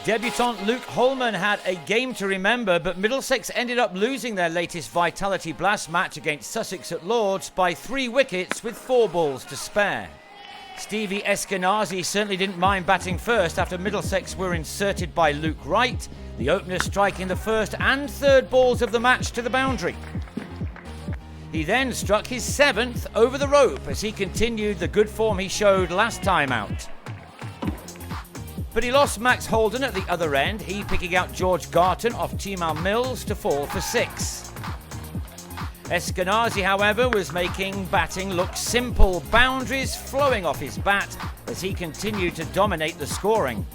Debutant Luke Hollman had a game to remember, but Middlesex ended up losing their latest Vitality Blast match against Sussex at Lords by 3 wickets with 4 balls to spare. Stevie Eskinazi certainly didn't mind batting first after Middlesex were inserted by Luke Wright, the opener striking the first and third balls of the match to the boundary. He then struck his 7th over the rope as he continued the good form he showed last time out. But he lost Max Holden at the other end, he picking out George Garton off Teemal Mills to fall for 6. Eskinazi, however, was making batting look simple, boundaries flowing off his bat as he continued to dominate the scoring.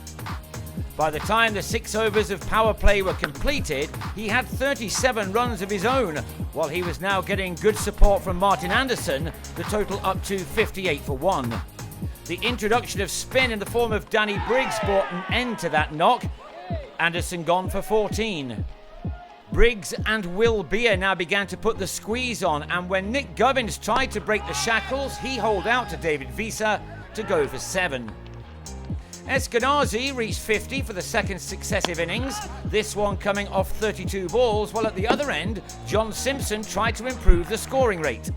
By the time the 6 overs of power play were completed, he had 37 runs of his own, while he was now getting good support from Martin Anderson, the total up to 58 for 1. The introduction of spin in the form of Danny Briggs brought an end to that knock. Anderson gone for 14. Briggs and Will Beer now began to put the squeeze on, and when Nick Gubbins tried to break the shackles, he holed out to David Wiese to go for 7. Eskinazi reached 50 for the second successive innings, this one coming off 32 balls, while at the other end, John Simpson tried to improve the scoring rate.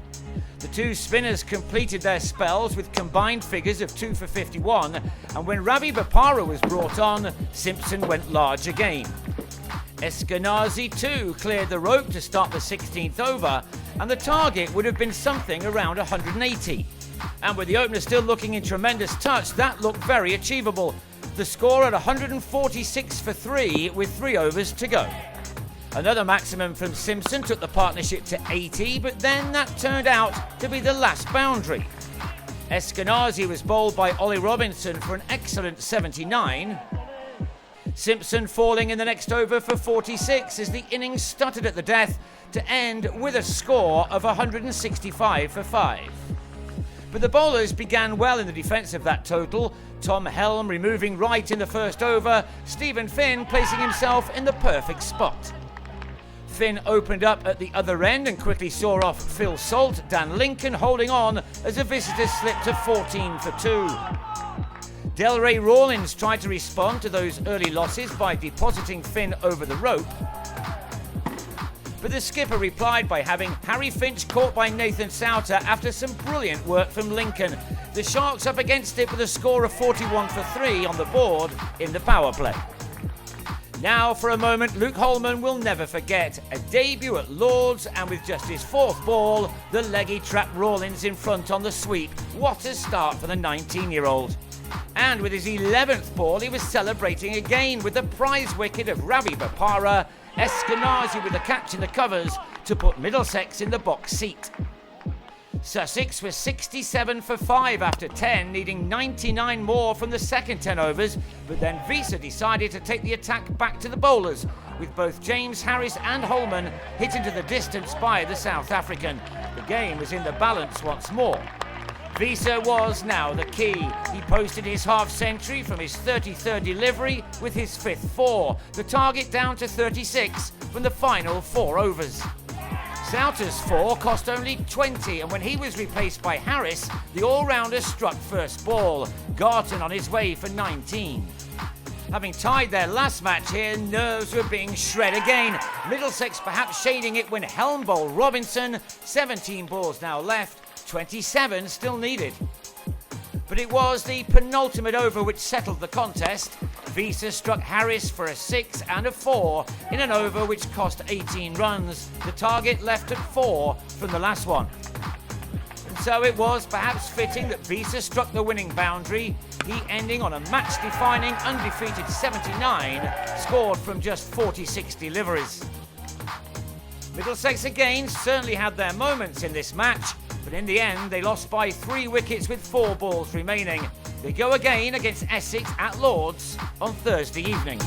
The 2 spinners completed their spells with combined figures of 2 for 51, and when Ravi Bopara was brought on, Simpson went large again. Eskinazi too cleared the rope to start the 16th over, and the target would have been something around 180. And with the opener still looking in tremendous touch, that looked very achievable. The score at 146 for 3 with 3 overs to go. Another maximum from Simpson took the partnership to 80, but then that turned out to be the last boundary. Eskinazi was bowled by Ollie Robinson for an excellent 79. Simpson falling in the next over for 46 as the innings stuttered at the death to end with a score of 165 for 5. But the bowlers began well in the defence of that total. Tom Helm removing Wright in the first over, Stephen Finn placing himself in the perfect spot. Finn opened up at the other end and quickly saw off Phil Salt, Dan Lincoln holding on as the visitors slipped to 14 for 2. Delray Rawlins tried to respond to those early losses by depositing Finn over the rope, but the skipper replied by having Harry Finch caught by Nathan Souter after some brilliant work from Lincoln. The Sharks up against it with a score of 41 for 3 on the board in the power play. Now for a moment Luke Hollman will never forget. A debut at Lords, and with just his 4th ball, the leggy trapped Rawlins in front on the sweep. What a start for the 19-year-old. And with his 11th ball, he was celebrating again with the prize wicket of Ravi Bopara, Eskinazi with the catch in the covers to put Middlesex in the box seat. Sussex was 67 for 5 after 10, needing 99 more from the second 10 overs, but then Wiese decided to take the attack back to the bowlers, with both James Harris and Hollman hit into the distance by the South African. The game was in the balance once more. Wiese was now the key. He posted his half-century from his 33rd delivery with his 5th 4, the target down to 36 from the final 4 overs. Souter's 4 cost only 20, and when he was replaced by Harris, the all-rounder struck first ball. Garton on his way for 19. Having tied their last match here, nerves were being shred again. Middlesex perhaps shading it when Helm bowled Robinson. 17 balls now left, 27 still needed. But it was the penultimate over which settled the contest. Wiese struck Harris for a 6 and a 4 in an over which cost 18 runs. The target left at 4 from the last one. And so it was perhaps fitting that Wiese struck the winning boundary, he ending on a match-defining undefeated 79, scored from just 46 deliveries. Middlesex again certainly had their moments in this match, but in the end they lost by 3 wickets with 4 balls remaining. They go again against Essex at Lords on Thursday evening.